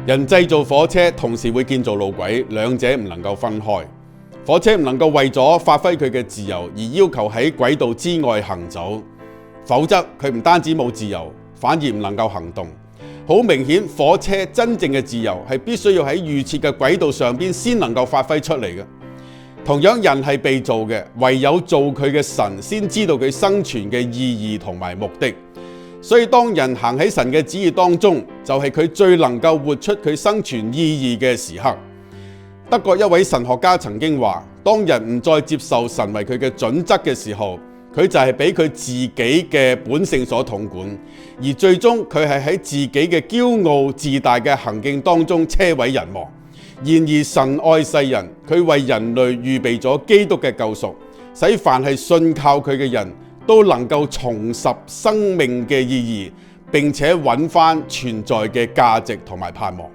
人製造火車，同時會建造路軌，兩者唔能夠分開。火車唔能夠為咗發揮佢嘅自由而要求喺軌道之外行走，否則佢唔單止冇自由，反而唔能夠行動。好明顯，火車真正嘅自由係必須要喺預設嘅軌道上邊先能夠發揮出嚟嘅。同樣，人係被造嘅，唯有做佢嘅神先知道佢生存嘅意義同埋目的。所以當人行喺神嘅旨意當中，就係佢最能夠活出佢生存意義嘅時刻。德國一位神學家曾經話，當人唔再接受神為佢嘅準則嘅時候，佢就係俾佢自己嘅本性所統管，而最終佢係喺自己嘅驕傲自大嘅行徑當中車毀人亡。然而神愛世人，佢為人類預備咗基督嘅救贖，使凡係信靠佢嘅人都能夠重拾生命嘅意義，並且揾返存在嘅價值同埋盼望。